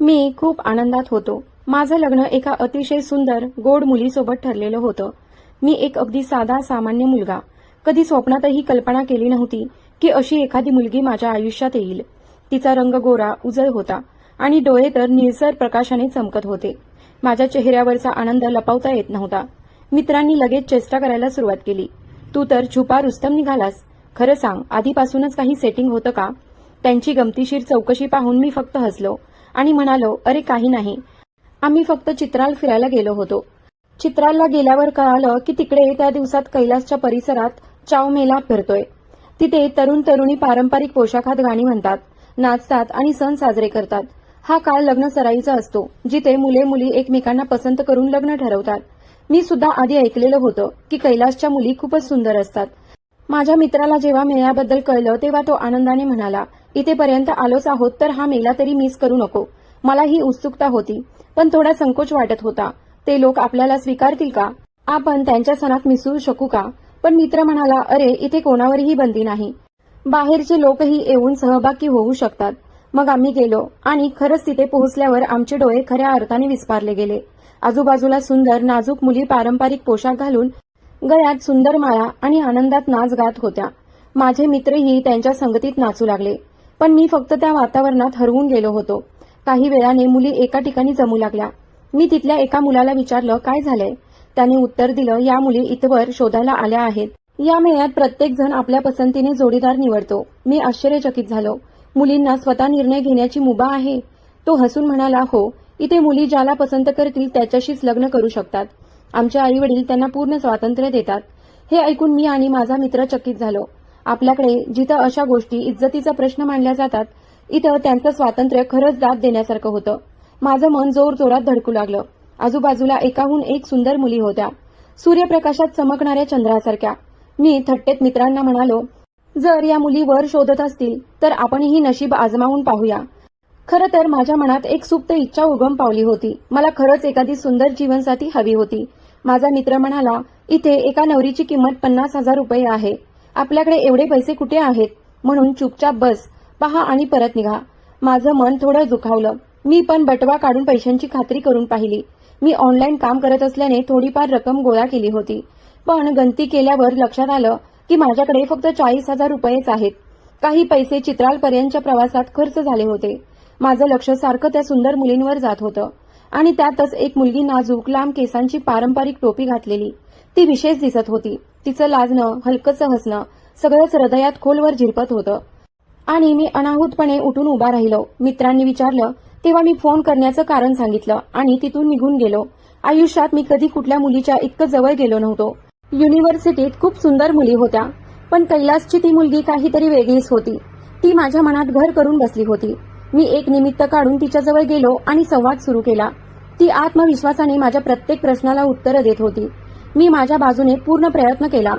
मी खूप आनंदात होतो. माझं लग्न एका अतिशय सुंदर, गोड मुलीसोबत ठरलेलं होतं. मी एक अगदी साधा सामान्य मुलगा. कधी स्वप्नातही कल्पना केली नव्हती की अशी एखादी मुलगी माझ्या आयुष्यात येईल. तिचा रंग गोरा, उजळ होता आणि डोळे तर निळसर प्रकाशाने चमकत होते. माझ्या चेहऱ्यावरचा आनंद लपवता येत नव्हता. मित्रांनी लगेच चेष्टा करायला सुरुवात केली. तू तर छुपा रुस्तम निघालास. खरं सांग, आधीपासूनच काही सेटिंग होतं का? त्यांची गमतीशीर चौकशी पाहून मी फक्त हसलो आणि म्हणालो, अरे काही नाही, आम्ही फक्त चित्राल फिरायला गेलो होतो. चित्रालला गेल्यावर कळालं की तिकडे त्या दिवसात कैलासच्या परिसरात चाव मेला फिरतोय. तिथे तरुण तरुणी पारंपरिक पोशाखात गाणी म्हणतात, नाचतात आणि सण साजरे करतात. हा काळ लग्न सराईचा असतो, जिथे मुले मुली एकमेकांना पसंत करून लग्न ठरवतात. मी सुद्धा आधी ऐकलेलं होतं की कैलासच्या मुली खूपच सुंदर असतात. माझ्या मित्राला जेव्हा मेळ्याबद्दल कळलं तेव्हा तो आनंदाने म्हणाला, इथेपर्यंत आलोच आहोत तर हा मेला तरी मिस करू नको. मला ही उत्सुकता होती, पण थोडा संकोच वाटत होता. ते लोक आपल्याला स्वीकारतील का? आपण त्यांच्या सणात मिसळू शकू का? पण मित्र म्हणाला, अरे इथे कोणावरही बंदी नाही. बाहेरचे लोकही येऊन सहभागी होऊ शकतात. मग आम्ही गेलो आणि खरंच तिथे पोहोचल्यावर आमचे डोळे खऱ्या अर्थाने विस्पारले गेले. आजूबाजूला सुंदर नाजूक मुली पारंपरिक पोशाख घालून गळ्यात सुंदर माळा आणि आनंदात नाच गात होत्या. माझे मित्रही त्यांच्या संगतीत नाचू लागले, पण मी फक्त त्या वातावरणात हरवून गेलो होतो. काही वेळाने मुली एका ठिकाणी जमू लागल्या. मी तिथल्या एका मुलाला विचारलं, काय झालंय? त्याने उत्तर दिलं, या मुली इथवर शोधायला आल्या आहेत. या मेळ्यात प्रत्येक जण आपल्या पसंतीने जोडीदार निवडतो. मी आश्चर्यचकित झालो. मुलींना स्वतः निर्णय घेण्याची मुभा आहे? तो हसून म्हणाला, हो, इथे मुली ज्याला पसंत करतील त्याच्याशीच लग्न करू शकतात. आमचे आई वडील त्यांना पूर्ण स्वातंत्र्य देतात. हे ऐकून मी आणि माझा मित्र चकित झालो. आपल्याकडे जिथं अशा गोष्टी इज्जतीचा प्रश्न मानल्या जातात, इथं त्यांचं स्वातंत्र्य खरंच दाद देण्यासारखं होतं. माझं मन जोरजोरात धडकू लागलं. आजूबाजूला एकाहून एक सुंदर मुली होत्या, सूर्यप्रकाशात चमकणाऱ्या चंद्रासारख्या. मी थट्टेत मित्रांना म्हणालो, जर या मुली वर शोधत असतील तर आपणही नशीब आजमावून पाहूया. खरं तर माझ्या मनात एक सुप्त इच्छा उगम पावली होती. मला खरंच एखादी सुंदर जीवनसाथी हवी होती. माझा मित्र म्हणाला, इथे एका नवरीची किंमत 50,000 रुपये आहे. आपल्याकडे एवढे पैसे कुठे आहेत? म्हणून चुपचाप बस, पहा आणि परत निघा. माझं मन थोडं दुखावलं. मी पण बटवा काढून पैशांची खात्री करून पाहिली. मी ऑनलाईन काम करत असल्याने थोडीफार रक्कम गोळा केली होती, पण गणती केल्यावर लक्षात आलं की माझ्याकडे फक्त 40,000 रुपयेच आहेत. काही पैसे चित्रालपर्यंतच्या प्रवासात खर्च झाले होते. माझं लक्ष सारखं त्या सुंदर मुलींवर जात होतं आणि त्यातच एक मुलगी नाजूक लांब केसांची पारंपरिक टोपी घातलेली. ती विशेष दिसत होती. तिचं लाजणं, हलकंसं हसणं सगळंच हृदयात खोलवर झिरपत होतं. आणि मी अनाहूतपणे उठून उभा राहिलो. मित्रांनी विचारलं तेव्हा मी फोन करण्याचं कारण सांगितलं आणि तिथून निघून गेलो. आयुष्यात मी कधी कुठल्या मुलीच्या इतकं जवळ गेलो नव्हतो. युनिव्हर्सिटीत खूप सुंदर मुली होत्या, पण कैलासची ती मुलगी काहीतरी वेगळीच होती. ती माझ्या मनात घर करून बसली होती. मी एक निमित्त काढून तिच्याजवळ गेलो आणि संवाद सुरू केला. ती आत्मविश्वासाने माझ्या प्रत्येक प्रश्नाला उत्तरं देत होती. मी माझ्या बाजूने पूर्ण प्रयत्न केला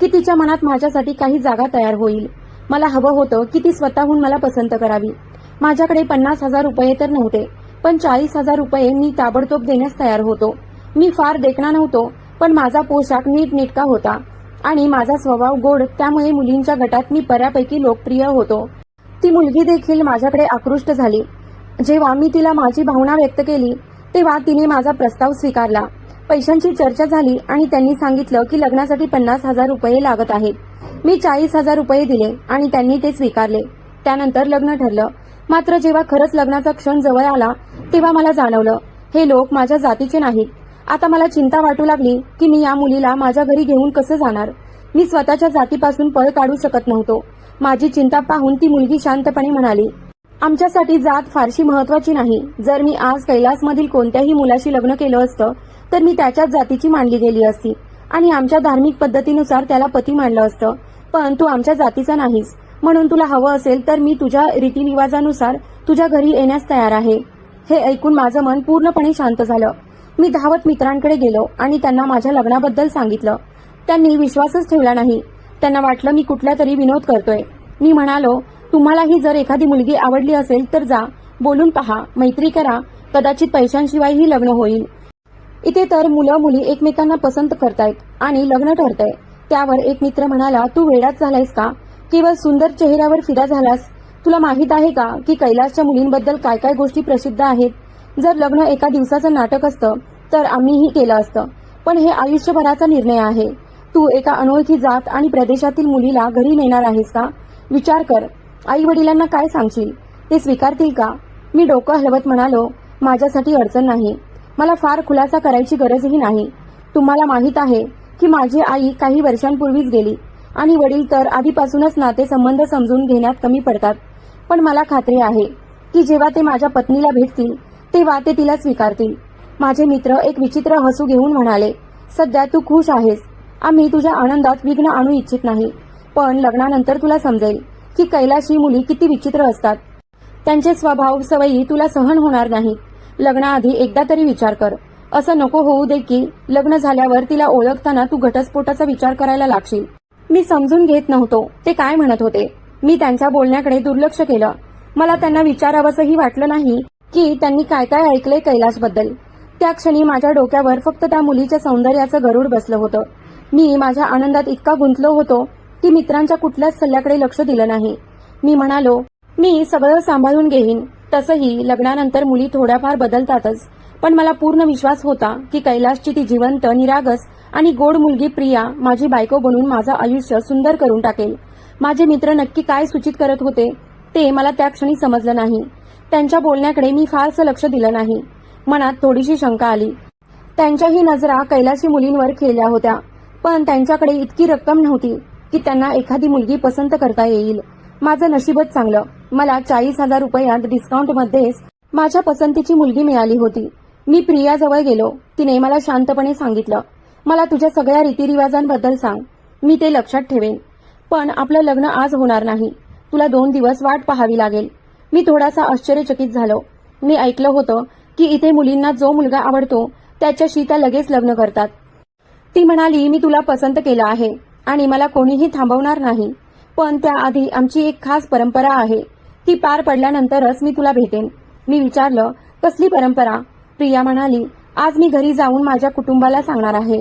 की तिच्या मनात माझ्यासाठी काही जागा तयार होईल. मला हवं होतं की ती स्वतःहून मला पसंत करावी. माझ्याकडे 50,000 रुपये तर नव्हते, पण 40,000 रुपये मी ताबडतोब देण्यास तयार होतो. मी फार देखणा नव्हतो, पण माझा पोशाख नीटनेटका होता आणि माझा स्वभाव गोड, त्यामुळे मुलींच्या गटात मी बऱ्यापैकी लोकप्रिय होतो. ती मुलगी देखील माझ्याकडे आकृष्ट झाली. जेव्हा मी तिला माझी भावना व्यक्त केली तेव्हा तिने माझा प्रस्ताव स्वीकारला. पैशांची चर्चा झाली आणि त्यांनी सांगितलं की लग्नासाठी 50,000 रुपये लागत आहेत. मी 40,000 रुपये दिले आणि त्यांनी ते स्वीकारले. त्यानंतर लग्न ठरलं. मात्र जेव्हा खरंच लग्नाचा क्षण जवळ आला तेव्हा मला जाणवलं, हे लोक माझ्या जातीचे नाहीत. आता मला चिंता वाटू लागली की मी या मुलीला माझ्या घरी घेऊन कसं जाणार. मी स्वतःच्या जातीपासून पळ काढू शकत नव्हतो. माझी चिंता पाहून ती मुलगी शांतपणे म्हणाली, आमच्यासाठी जात फारशी महत्वाची नाही. जर मी आज कैलासमधील कोणत्याही मुलाशी लग्न केलं असतं तर मी त्याच्याच जातीची मानली गेली असती आणि आमच्या धार्मिक पद्धतीनुसार त्याला पती मानलं असतं. पण तू आमच्या जातीचा नाहीस, म्हणून तुला हवं असेल तर मी तुझ्या रीतिरिवाजानुसार तुझ्या घरी येण्यास तयार आहे. हे ऐकून माझं मन पूर्णपणे शांत झालं. मी धावत मित्रांकडे गेलो आणि त्यांना माझ्या लग्नाबद्दल सांगितलं. त्यांनी विश्वासच ठेवला नाही. त्यांना वाटलं मी कुठल्या तरी विनोद करतोय. मी म्हणालो, तुम्हालाही जर एखादी मुलगी आवडली असेल तर जा, बोलून पहा, मैत्री करा, कदाचित पैशांशिवायही लग्न होईल. इथे तर मुलं मुली एकमेकांना पसंत करतायत आणि लग्न ठरतंय. त्यावर एक मित्र म्हणाला, तू वेडाच झालायस का? केवळ सुंदर चेहऱ्यावर फिदा झालास? तुला माहित आहे का की कैलासच्या मुलींबद्दल काय काय गोष्टी प्रसिद्ध आहेत? जर लग्न एका दिवसाचं नाटक असतं तर आम्हीही केलं असतं, पण हे आयुष्यभराचा निर्णय आहे. तू एका अनोळखी जात आणि प्रदेशातील मुलीला घरी नेणार आहेस का? विचार कर. आई वडिलांना काय सांगशील? ते स्वीकारतील का? मी डोकं हलवत म्हणालो, माझ्यासाठी अडचण नाही. मला फार खुलासा करायची गरजही नाही. तुम्हाला माहित आहे की माझी आई काही वर्षांपूर्वीच गेली आणि वडील तर आधीपासूनच नातेसंबंध समजून घेण्यात कमी पडतात. पण मला खात्री आहे की जेव्हा ते माझ्या पत्नीला भेटतील तेव्हा ते तिला स्वीकारतील. माझे मित्र एक विचित्र हसू घेऊन म्हणाले, सध्या तू खुश आहेस. आम्ही तुझ्या आनंदात विघ्न आणू इच्छित नाही, पण लग्नानंतर तुला समजेल की कैलाशी मुली किती विचित्र असतात. त्यांचे स्वभाव सवयी तुला सहन होणार नाहीत. लग्नाआधी एकदा तरी विचार कर. असं नको होऊ दे की लग्न झाल्यावर तिला ओळखताना तू घटस्फोटाचा विचार करायला लागशील. मी समजून घेत नव्हतो ते काय म्हणत होते. मी त्यांच्या बोलण्याकडे दुर्लक्ष केलं. मला त्यांना विचारावंसंही वाटलं नाही की त्यांनी काय काय ऐकलंय कैलाशबद्दल. त्या क्षणी माझ्या डोक्यावर फक्त त्या मुलीच्या सौंदर्याचं गरुड बसलं होतं. मी माझ्या आनंदात इतका गुंतलो होतो की मित्रांच्या कुठल्याच सल्ल्याकडे लक्ष दिलं नाही. मी म्हणालो, मी सगळं सांभाळून घेईन. तसंही लग्नानंतर मुली थोड्याफार बदलतातच, पण मला पूर्ण विश्वास होता की कैलाशची ती जिवंत, निरागस आणि गोड मुलगी प्रिया माझी बायको बनून माझं आयुष्य सुंदर करून टाकेल. माझे मित्र नक्की काय सूचित करत होते ते मला त्या क्षणी समजलं नाही. त्यांच्या बोलण्याकडे मी फारसं लक्ष दिलं नाही. मनात थोडीशी शंका आली. त्यांच्याही नजरा कैलाशी मुलींवर खेळल्या होत्या, पण त्यांच्याकडे इतकी रक्कम नव्हती की त्यांना एखादी मुलगी पसंत करता येईल. माझं नशीबच चांगलं. मला 40,000 रुपयात डिस्काउंटमध्येच माझ्या पसंतीची मुलगी मिळाली होती. मी प्रियाजवळ गेलो. तिने मला शांतपणे सांगितलं, मला तुझ्या सगळ्या रीतिरिवाजांबद्दल सांग. मी ते लक्षात ठेवेन. पण आपलं लग्न आज होणार नाही. तुला 2 दिवस वाट पाहावी लागेल. मी थोडासा आश्चर्यचकित झालो. मी ऐकलं होतं की इथे मुलींना जो मुलगा आवडतो त्याच्याशी त्या लगेच लग्न करतात. ती म्हणाली, मी तुला पसंत केलं आहे आणि मला कोणीही थांबवणार नाही. पण त्याआधी आमची एक खास परंपरा आहे. ती पार पडल्यानंतरच मी तुला भेटेन. मी विचारलं, कसली परंपरा? प्रिया म्हणाली, आज मी घरी जाऊन माझ्या कुटुंबाला सांगणार आहे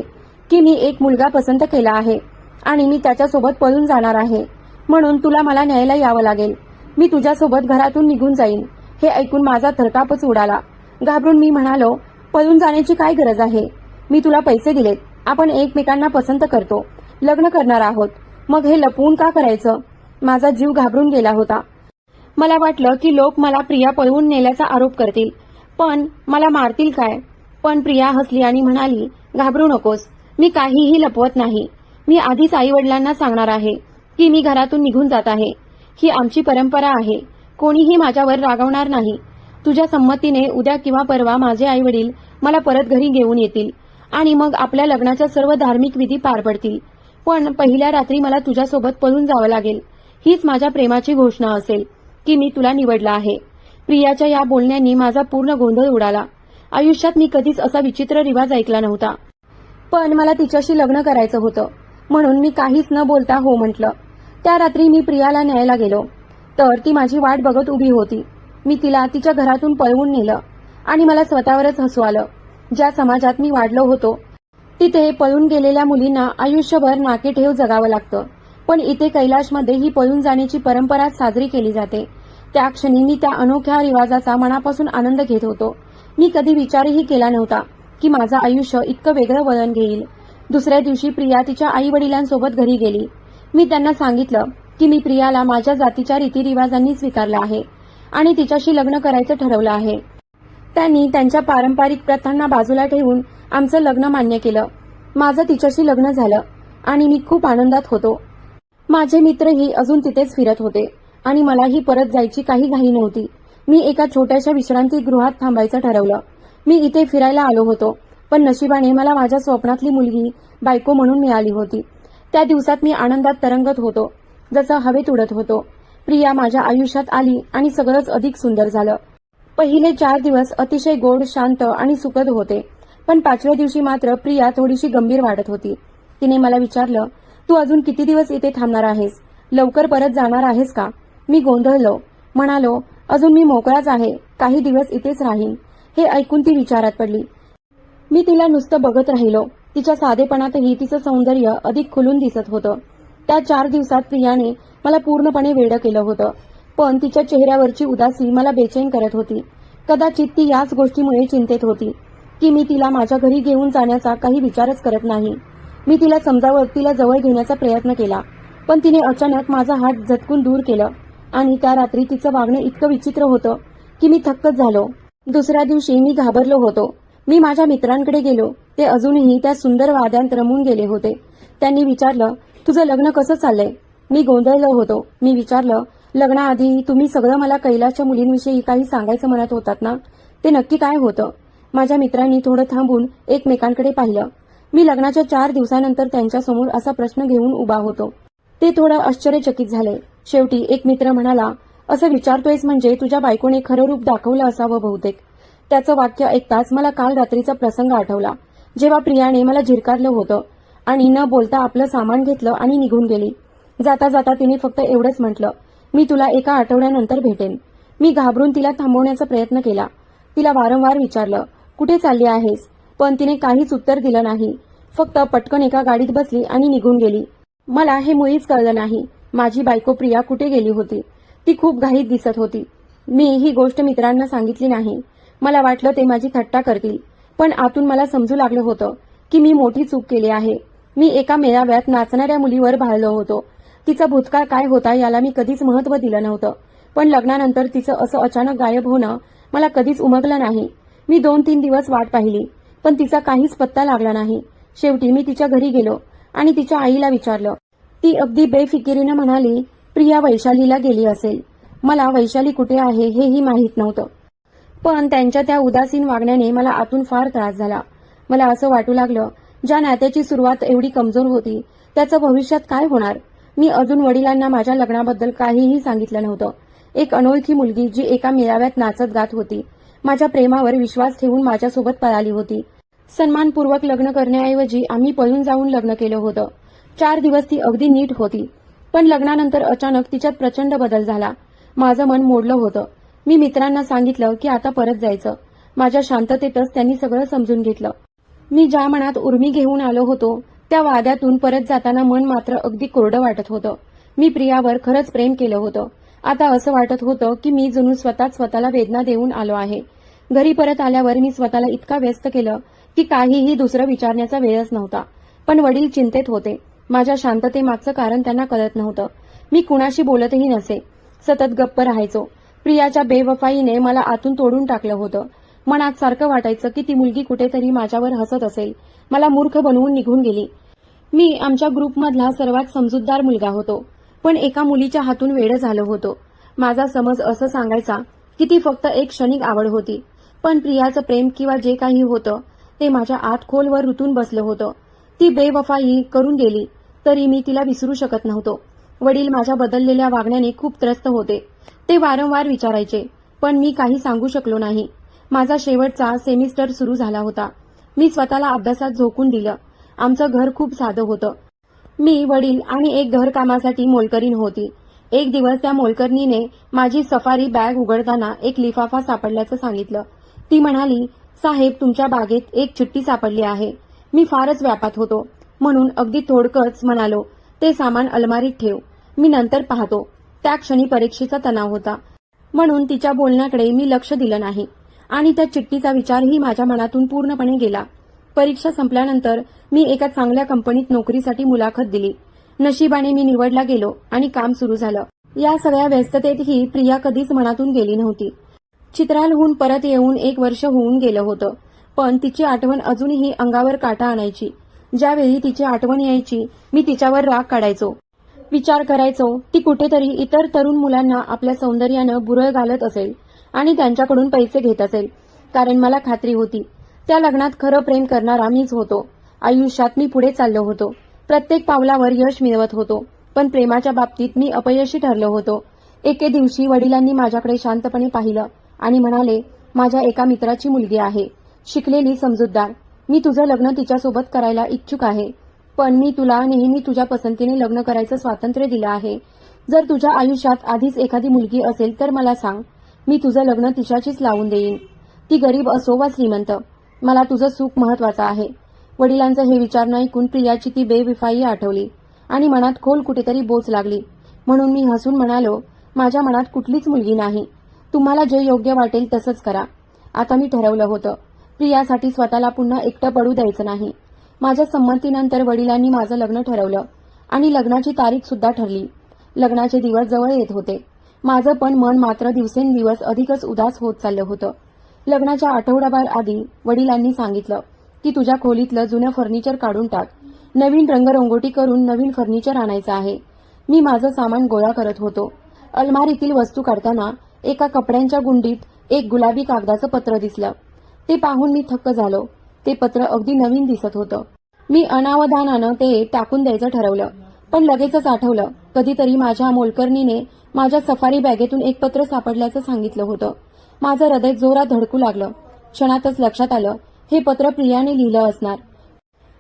की मी एक मुलगा पसंत केला आहे आणि मी त्याच्यासोबत पळून जाणार आहे. म्हणून तुला मला न्यायला यावं लागेल. मी तुझ्यासोबत घरातून निघून जाईन. हे ऐकून माझा थरकापच उडाला. घाबरून मी म्हणालो, पळून जाण्याची काय गरज आहे? मी तुला पैसे दिलेत. आपण एकमेकांना पसंत करतो, लग्न करणार आहोत. मग हे लपवून का करायचं? माझा जीव घाबरून गेला होता. मला वाटलं की लोक मला प्रिया पळवून नेल्याचा आरोप करतील, पण मला मारतील काय? पण प्रिया हसली आणि म्हणाली, घाबरू नकोस. मी काहीही लपवत नाही. मी आधीच आई वडिलांना सांगणार आहे की मी घरातून निघून जात आहे. ही आमची परंपरा आहे. कोणीही माझ्यावर रागवणार नाही. तुझ्या संमतीने उद्या किंवा परवा माझे आई वडील मला परत घरी घेऊन येतील आणि मग आपल्या लग्नाच्या सर्व धार्मिक विधी पार पडतील. पण पहिल्या रात्री मला तुझ्यासोबत पळून जावं लागेल. हीच माझ्या प्रेमाची घोषणा असेल की मी तुला निवडलं आहे. प्रियाच्या या बोलण्यानी माझा पूर्ण गोंधळ उडाला. आयुष्यात मी कधीच असा विचित्र रिवाज ऐकला नव्हता. पण मला तिच्याशी लग्न करायचं होतं, म्हणून मी काहीच न बोलता हो म्हटलं. त्या रात्री मी प्रियाला न्यायला गेलो तर ती माझी वाट बघत उभी होती. मी तिला तिच्या घरातून पळवून नेलं आणि मला स्वतःवरच हसू आलं. ज्या समाजात मी वाढलो होतो तिथे पळून गेलेल्या मुलींना आयुष्यभर नाकेठेव जगावं लागतं, पण इथे कैलाशमध्ये ही पळून जाण्याची परंपरा साजरी केली जाते. त्या क्षणी मी त्या अनोख्या रिवाजाचा मनापासून आनंद घेत होतो. मी कधी विचारही केला नव्हता की माझं आयुष्य इतकं वेगळं वळण घेईल. दुसऱ्या दिवशी प्रिया तिच्या आई वडिलांसोबत घरी गेली. मी त्यांना सांगितलं की मी प्रियाला माझ्या जातीच्या रीतिरिवाजांनी स्वीकारलं आहे आणि तिच्याशी लग्न करायचं ठरवलं आहे. त्यांनी त्यांच्या पारंपरिक प्रथांना बाजूला ठेवून आमचं लग्न मान्य केलं. माझं तिच्याशी लग्न झालं आणि मी खूप आनंदात होतो. माझे मित्रही अजून तिथेच फिरत होते आणि मलाही परत जायची काही घाई नव्हती. मी एका छोट्याशा विश्रांतीगृहात थांबायचं ठरवलं. मी इथे फिरायला आलो होतो, पण नशिबाने मला माझ्या स्वप्नातली मुलगी बायको म्हणून मिळाली होती. त्या दिवसात मी आनंदात तरंगत होतो, जसं हवेत उडत होतो. प्रिया माझ्या आयुष्यात आली आणि सगळंच अधिक सुंदर झालं. पहिले 4 दिवस अतिशय गोड, शांत आणि सुखद होते, पण 5व्या दिवशी मात्र प्रिया थोडीशी गंभीर वाटत होती. तिने मला विचारलं, तू अजून किती दिवस इथे थांबणार आहेस? लवकर परत जाणार आहेस का? मी गोंधळलो. म्हणालो, अजून मी मोकळाच आहे. काही दिवस इथेच राहीन. हे ऐकून ती विचारात पडली. मी तिला नुसतं बघत राहिलो. तिच्या साधेपणातही तिचं सौंदर्य अधिक खुलून दिसत होतं. त्या 4 दिवसात प्रियाने मला पूर्णपणे वेडं केलं होतं. पण तिच्या चेहऱ्यावरची उदासी मला बेचैन करत होती. कदाचित ती याच गोष्टीमुळे चिंतेत होती की मी तिला माझ्या घरी घेऊन जाण्याचा काही विचारच करत नाही. मी तिला समजावत तिला जवळ घेण्याचा प्रयत्न केला, पण तिने अचानक माझा हात झटकून दूर केलं आणि त्या रात्री तिचं वागणं इतकं विचित्र होतं की मी थक्कच झालो. दुसऱ्या दिवशी मी घाबरलो होतो. मी माझ्या मित्रांकडे गेलो. ते अजूनही त्या सुंदर वाद्यात रमून गेले होते. त्यांनी विचारलं, तुझं लग्न कसं चाललंय? मी गोंधळलो होतो. मी विचारलं, लग्नाआधी तुम्ही सगळं मला कैलासच्या मुलींविषयी काही सांगायचं म्हणत होतात ना, ते नक्की काय होतं? माझ्या मित्रांनी थोडं थांबून एकमेकांकडे पाहिलं. मी लग्नाच्या 4 दिवसानंतर त्यांच्यासमोर असा प्रश्न घेऊन उभा होतो. ते थोडं आश्चर्यचकित झाले. शेवटी एक मित्र म्हणाला, असं विचारतोयस म्हणजे तुझ्या बायकोने खरं रूप दाखवलं असावं बहुतेक. त्याचं वाक्य ऐकताच मला काल रात्रीचा प्रसंग आठवला, जेव्हा प्रियाने मला झिरकारलं होतं आणि न बोलता आपलं सामान घेतलं आणि निघून गेली. जाता जाता तिने फक्त एवढंच म्हटलं, मी तुला एका आठवड्यानंतर भेटेन. मी घाबरून तिला थांबवण्याचा प्रयत्न केला. तिला वारंवार विचारलं, कुठे चालली आहेस? पण तिने काहीच उत्तर दिलं नाही. फक्त पटकन एका गाडीत बसली आणि निघून गेली. मला हे मुळीच कळलं नाही. माझी बायको प्रिया कुठे गेली होती? ती खूप घाईत दिसत होती. मी ही गोष्ट मित्रांना सांगितली नाही. मला वाटलं ते माझी थट्टा करतील, पण आतून मला समजू लागलं होतं की मी मोठी चूक केली आहे. मी एका मेळाव्यात नाचणाऱ्या मुलीवर भाळलो होतो. तिचा भूतकाळ काय होता याला मी कधीच महत्त्व दिलं नव्हतं, पण लग्नानंतर तिचं असं अचानक गायब होणं मला कधीच उमगलं नाही. मी 2-3 दिवस वाट पाहिली, पण तिचा काहीच पत्ता लागला नाही. शेवटी मी तिच्या घरी गेलो आणि तिच्या आईला विचारलं. ती अगदी बेफिकिरीनं म्हणाली, प्रिया वैशालीला गेली असेल. मला वैशाली कुठे आहे हेही माहीत नव्हतं, पण त्यांच्या त्या उदासीन वागण्याने मला आतून फार त्रास झाला. मला असं वाटू लागलं, ज्या नात्याची सुरुवात एवढी कमजोर होती त्याचं भविष्यात काय होणार? मी अजून वडिलांना माझ्या लग्नाबद्दल काहीही सांगितलं नव्हतं. एक अनोळखी मुलगी जी एका मेळाव्यात नाचत गात होती, माझ्या प्रेमावर विश्वास ठेवून माझ्यासोबत पळाली होती. सन्मानपूर्वक लग्न करण्याऐवजी आम्ही पळून जाऊन लग्न केलं होतं. 4 दिवस ती अगदी नीट होती, पण लग्नानंतर अचानक तिच्यात प्रचंड बदल झाला. माझं मन मोडलं होतं. मी मित्रांना सांगितलं की आता परत जायचं. माझ्या शांततेतच त्यांनी सगळं समजून घेतलं. मी ज्या मनात उर्मी घेऊन आलो होतो त्या वाद्यातून परत जाताना मन मात्र अगदी कोरडं वाटत होतं. मी प्रियावर खरंच प्रेम केलं होतं. आता असं वाटत होतं की मी जणू स्वतःला वेदना देऊन आलो आहे. घरी परत आल्यावर मी स्वतःला इतका व्यस्त केलं की काहीही दुसरं विचारण्याचा वेळच नव्हता. पण वडील चिंतेत होते. माझ्या शांततेमागचं कारण त्यांना कळत नव्हतं. मी कुणाशी बोलतही नसे. सतत गप्प राहायचो. प्रियाच्या बेवफाईने मला आतून तोडून टाकलं होतं. मनात सारखं वाटायचं की ती मुलगी कुठेतरी माझ्यावर हसत असेल, मला मूर्ख बनवून निघून गेली. मी आमच्या ग्रुपमधला सर्वात समजूतदार मुलगा होतो, पण एका मुलीच्या हातून वेडं झालो होतो. माझा समज असं सांगायचा की ती फक्त एक क्षणिक आवड होती, पण प्रियाचं प्रेम किंवा जे काही होतं ते माझ्या आत खोलवर रुतून बसलं होतं. ती बेवफाई करून गेली तरी मी तिला विसरू शकत नव्हतो. वडील माझ्या बदललेल्या वागण्याने खूप त्रस्त होते. ते वारंवार विचारायचे, पण मी काही सांगू शकलो नाही. माझा शेवटचा सेमिस्टर सुरू झाला होता. मी स्वतःला अभ्यासात झोकून दिलं. आमचं घर खूप साधं होतं. मी, वडील आणि एक घरकामासाठी मोलकरीण होती. एक दिवस त्या मोलकरणीने माझी सफारी बॅग उघडताना एक लिफाफा सापडल्याचं सांगितलं. ती म्हणाली, साहेब, तुमच्या बागेत एक चिठ्ठी सापडली आहे. मी फारच व्यापात होतो, म्हणून अगदी थोडकंच म्हणालो, ते सामान अलमारीत ठेव, मी नंतर पाहतो. त्या क्षणी परीक्षेचा तणाव होता, म्हणून तिच्या बोलण्याकडे मी लक्ष दिलं नाही आणि त्या चिठ्ठीचा विचारही माझ्या मनातून पूर्णपणे गेला. परीक्षा संपल्यानंतर मी एका चांगल्या कंपनीत नोकरीसाठी मुलाखत दिली. नशिबाने मी निवडला गेलो आणि काम सुरू झालं. या सगळ्या व्यस्ततेतही प्रिया कधीच मनातून गेली नव्हती. चित्रालहून परत येऊन 1 वर्ष होऊन गेलं होतं, पण तिची आठवण अजूनही अंगावर काटा आणायची. ज्यावेळी तिची आठवण यायची मी तिच्यावर राग काढायचो. विचार करायचो, ती कुठेतरी इतर तरुण मुलांना आपल्या सौंदर्यानं बुरळ घालत असेल आणि त्यांच्याकडून पैसे घेत असेल, कारण मला खात्री होती त्या लग्नात खरं प्रेम करणारा मीच होतो. आयुष्यात मी पुढे चाललो होतो. प्रत्येक पावलावर यश मिळवत होतो, पण प्रेमाच्या बाबतीत मी अपयशी ठरलो होतो. एके दिवशी वडिलांनी माझ्याकडे शांतपणे पाहिलं आणि म्हणाले, माझ्या एका मित्राची मुलगी आहे, शिकलेली, समजूतदार. मी तुझं लग्न तिच्यासोबत करायला इच्छुक आहे, पण मी तुला नेहमी तुझ्या पसंतीने लग्न करायचं स्वातंत्र्य दिलं आहे. जर तुझ्या आयुष्यात आधीच एखादी मुलगी असेल तर मला सांग, मी तुझं लग्न तिच्याशीच लावून देईन. ती गरीब असो वा श्रीमंत, मला तुझं सुख महत्वाचं आहे. वडिलांचं हे विचार ऐकून प्रियाची ती बेवफाई आठवली आणि मनात खोल कुठेतरी बोच लागली. म्हणून मी हसून म्हणालो, माझ्या मनात कुठलीच मुलगी नाही. तुम्हाला जे योग्य वाटेल तसंच करा. आता मी ठरवलं होतं, प्रियासाठी स्वतःला पुन्हा एकटं पडू द्यायचं नाही. माझ्या संमतीनंतर वडिलांनी माझं लग्न ठरवलं आणि लग्नाची तारीख सुद्धा ठरली. लग्नाचे दिवस जवळ येत होते. माझं पण मन मात्र दिवसेंदिवस अधिकच उदास होत चाललं होतं. लग्नाच्या आठवडाभर आधी वडिलांनी सांगितलं की तुझ्या खोलीतलं जुनं फर्निचर काढून टाक. नवीन रंगरंगोटी करून नवीन फर्निचर आणायचं आहे. मी माझं सामान गोळा करत होतो. अलमारीतील वस्तू काढताना एका कपड्यांच्या गुंडीत एक गुलाबी कागदाचं पत्र दिसलं. ते पाहून मी थक्क झालो. ते पत्र अगदी नवीन दिसत होतं. मी अनावधानानं ते टाकून द्यायचं ठरवलं, पण लगेचच आठवलं कधीतरी माझ्या मोलकरणीने माझ्या सफारी बॅगेतून एक पत्र सापडल्याचं सांगितलं होतं. माझं हृदय जोरात धडकू लागलं. क्षणातच लक्षात आलं, हे पत्र प्रियाने लिहिलं असणार.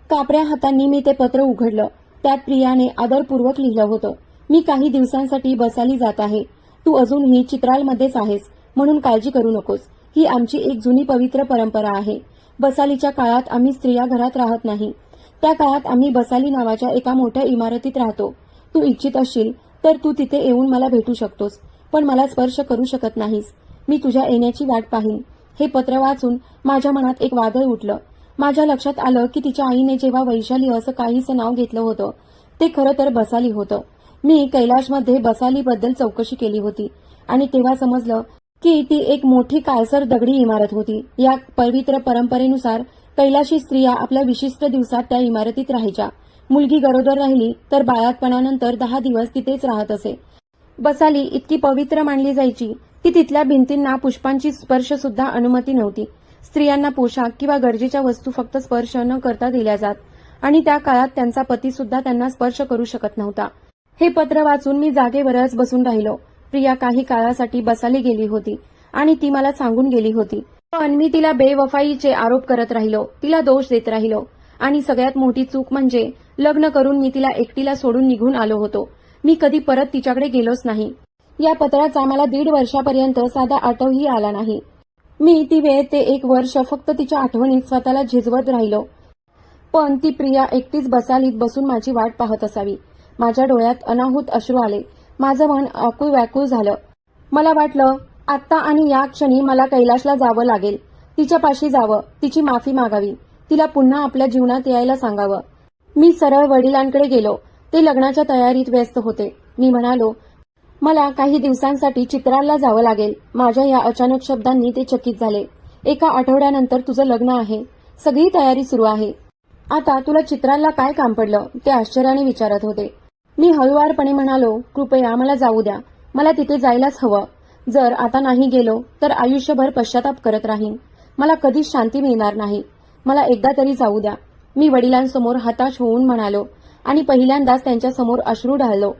कापऱ्या हातांनी मी ते पत्र उघडलं. त्यात प्रियाने आदरपूर्वक लिहिलं होतं, मी काही दिवसांसाठी बसाली जात आहे. तू अजूनही चित्रालमध्येच आहेस, म्हणून काळजी करू नकोस. ही आमची एक जुनी पवित्र परंपरा आहे. बसालीच्या काळात आम्ही स्त्रिया घरात राहत नाही. त्या काळात आम्ही बसाली नावाच्या एका मोठ्या इमारतीत राहतो. तू इच्छित असशील तर तू तिथे येऊन मला भेटू शकतोस, पण मला स्पर्श करू शकत नाहीस. मी तुझ्या येण्याची वाट पाहीन. हे पत्र वाचून माझ्या मनात एक वादळ उठलं. माझ्या लक्षात आलं की तिच्या आईने जेव्हा वैशाली असं काहीसं नाव घेतलं होतं ते खरं तर बसाली होतं. मी कैलाशमध्ये बसालीबद्दल चौकशी केली होती आणि तेव्हा समजलं की ती एक मोठी काळसर दगडी इमारत होती. या पवित्र परंपरेनुसार कैलाशी स्त्रिया आपल्या विशिष्ट दिवसात त्या इमारतीत राहायच्या. मुलगी गरोदर राहिली तर बाळातपणानंतर 10 दिवस तिथेच राहत असे. बसाली इतकी पवित्र मानली जायची की तिथल्या भिंतींना पुष्पांची स्पर्श सुद्धा अनुमती नव्हती. स्त्रियांना पोशाख किंवा गरजेच्या वस्तू फक्त स्पर्श न करता दिल्या जात आणि त्या काळात त्यांचा पती सुद्धा त्यांना स्पर्श करू शकत नव्हता. हे पत्र वाचून मी जागेवरच बसून राहिलो. प्रिया काही काळासाठी बसाली गेली होती आणि ती मला सांगून गेली होती, पण मी तिला बेवफाईचे आरोप करत राहिलो, तिला दोष देत राहिलो आणि सगळ्यात मोठी चूक म्हणजे लग्न करून मी तिला एकटीला सोडून निघून आलो होतो. मी कधी परत तिच्याकडे गेलोच नाही. या पत्राचा मला 1.5 वर्षापर्यंत साधा आठवही आला नाही. मी ती वेळ ते 1 वर्ष फक्त तिच्या आठवणीत स्वतःला झिजवत राहिलो. पण ती प्रिया एकटीच बसालीत बसून माझी वाट पाहत असावी. माझ्या डोळ्यात अनाहूत अश्रू आले. माझं मन आकुळ व्याकुळ झालं. मला वाटलं आत्ता आणि या क्षणी मला कैलाशला जावं लागेल. तिच्यापाशी जावं, तिची माफी मागावी, तिला पुन्हा आपल्या जीवनात यायला सांगावं. मी सरळ वडिलांकडे गेलो. ते लग्नाच्या तयारीत व्यस्त होते. मी म्हणालो, मला काही दिवसांसाठी चित्रालला जावं लागेल. माझ्या या अचानक शब्दांनी ते चकित झाले. 1 आठवड्यानंतर तुझं लग्न आहे, सगळी तयारी सुरू आहे. आता तुला चित्रालला काय काम पडलं, ते आश्चर्याने विचारत होते. मी हळुवारपणे म्हणालो, कृपया मला जाऊ द्या. मला तिथे जायलाच हवं. जर आता नाही गेलो तर आयुष्यभर पश्चाताप करत राहीन. मला कधीच शांती मिळणार नाही. मला एकदा तरी जाऊ द्या. मी वडिलांसमोर हताश होऊन म्हणालो आणि पहिल्यांदाच त्यांच्यासमोर अश्रू ढाळलो.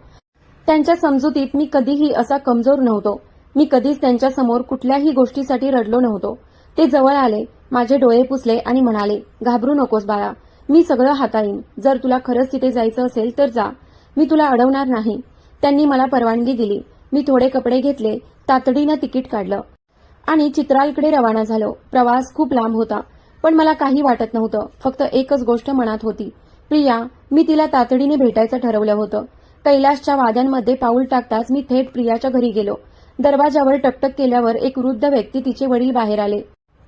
त्यांच्या समजुतीत मी कधीही असा कमजोर नव्हतो. मी कधीच त्यांच्यासमोर कुठल्याही गोष्टीसाठी रडलो नव्हतो. ते जवळ आले, माझे डोळे पुसले आणि म्हणाले, घाबरू नकोस बाळा, मी सगळं हाताळीन. जर तुला खरंच तिथे जायचं असेल तर जा, मी तुला अडवणार नाही. त्यांनी मला परवानगी दिली. मी थोडे कपडे घेतले, तातडीनं तिकीट काढलं आणि चित्रालकडे रवाना झालो. प्रवास खूप लांब होता, पण मला काही वाटत नव्हतं. फक्त एकच गोष्ट मनात होती, प्रिया. मी तिला तातडीने भेटायचं ठरवलं होतं. कैलाशच्या वाद्यांमध्ये पाऊल टाकताच मी थेट प्रियाच्या घरी गेलो. दरवाजावर टकटक केल्यावर एक वृद्ध व्यक्ती, तिचे वडील बाहेर आले.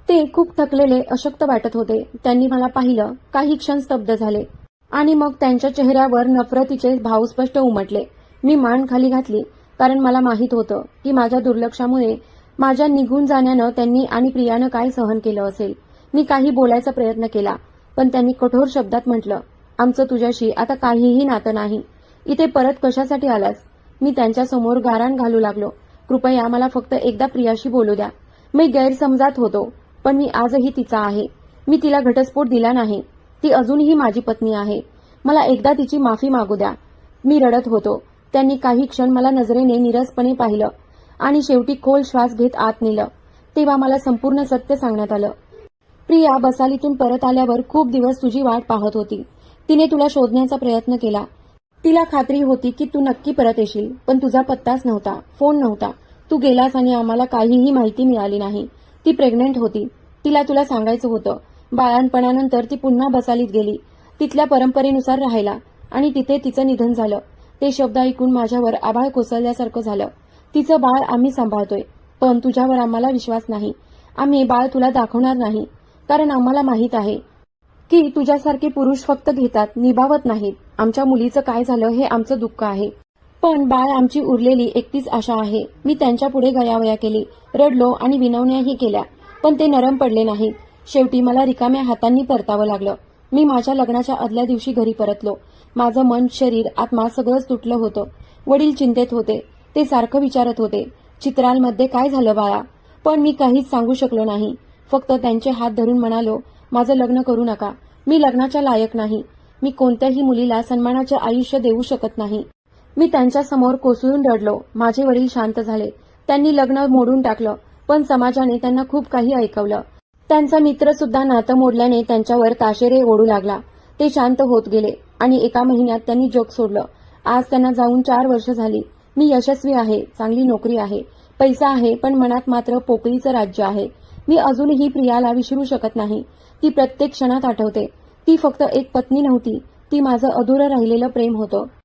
ते खूप थकलेले, अशक्त वाटत होते. त्यांनी मला पाहिलं, काही क्षण स्तब्ध झाले आणि मग त्यांच्या चेहऱ्यावर नफरतीचे भाव स्पष्ट उमटले. मी मान खाली घातली, कारण मला माहीत होतं की माझ्या दुर्लक्षामुळे, माझ्या निघून जाण्यानं त्यांनी आणि प्रियानं काय सहन केलं असेल. मी काही बोलायचा प्रयत्न केला, पण त्यांनी कठोर शब्दात म्हटलं, आमचं तुझ्याशी आता काहीही नातं नाही. इथे परत कशासाठी आलास? मी त्यांच्यासमोर गाराण घालू लागलो, कृपया मला फक्त एकदा प्रियाशी बोलू द्या. मी गैरसमजात होतो, पण मी आजही तिचा आहे. मी तिला घटस्फोट दिला नाही. ती अजूनही माझी पत्नी आहे. मला एकदा तिची माफी मागू द्या. मी रडत होतो. त्यांनी काही क्षण मला नजरेने निरसपणे पाहिलं आणि शेवटी खोल श्वास घेत आत नेलं. तेव्हा मला संपूर्ण सत्य सांगण्यात आलं. प्रिया बसालीतून परत आल्यावर खूप दिवस तुझी वाट पाहत होती. तिने तुला शोधण्याचा प्रयत्न केला. तिला खात्री होती की तू नक्की परत येशील, पण तुझा पत्ताच नव्हता, फोन नव्हता. तू गेलास आणि आम्हाला काहीही माहिती मिळाली नाही. ती प्रेग्नेंट होती. तिला तुला सांगायचं होतं. बाळांपणानंतर ती पुन्हा बसालीत गेली, तिथल्या परंपरेनुसार राहायला, आणि तिथे तिचं निधन झालं. ते शब्द ऐकून माझ्यावर आभाळ कोसळल्यासारखं झालं. तिचं बाळ आम्ही सांभाळतोय, पण तुझ्यावर आम्हाला विश्वास नाही. आम्ही बाळ तुला दाखवणार नाही, कारण आम्हाला माहीत आहे की तुझ्यासारखे पुरुष फक्त घेतात, निभावत नाहीत. आमच्या मुलीचं काय झालं हे आमचं दुःख आहे, पण बाळ आमची उरलेली एकटीच आशा आहे. मी त्यांच्या पुढे गयावया केली, रडलो आणि विनवण्याही केल्या, पण ते नरम पडले नाहीत. शेवटी मला रिकाम्या हातांनी परतावं लागलं. मी माझ्या लग्नाच्या आदल्या दिवशी घरी परतलो. माझं मन, शरीर, आत्मा सगळंच तुटलं होतं. वडील चिंतेत होते. ते सारखं विचारत होते, चित्रालमध्ये काय झालं बाळा? पण मी काहीच सांगू शकलो नाही. फक्त त्यांचे हात धरून म्हणालो, माझं लग्न करू नका. मी लग्नाच्या लायक नाही. मी कोणत्याही मुलीला सन्मानाचे आयुष्य देऊ शकत नाही. मी त्यांच्यासमोर कोसळून रडलो. माझे वडील शांत झाले. त्यांनी लग्न मोडून टाकलं, पण समाजाने त्यांना खूप काही ऐकवलं. त्यांचा मित्र सुद्धा नातं मोडल्याने त्यांच्यावर ताशेरे ओढू लागला. ते शांत होत गेले आणि एका महिन्यात त्यांनी जग सोडलं. आज त्यांना जाऊन 4 वर्ष झाली. मी यशस्वी आहे, चांगली नोकरी आहे, पैसा आहे, पण मनात मात्र पोकळीचं राज्य आहे. मी अजूनही प्रियाला विसरू शकत नाही. ती प्रत्येक क्षणात आठवते. ती फक्त एक पत्नी नव्हती, ती माझं अधुरं राहिलेलं प्रेम होतं.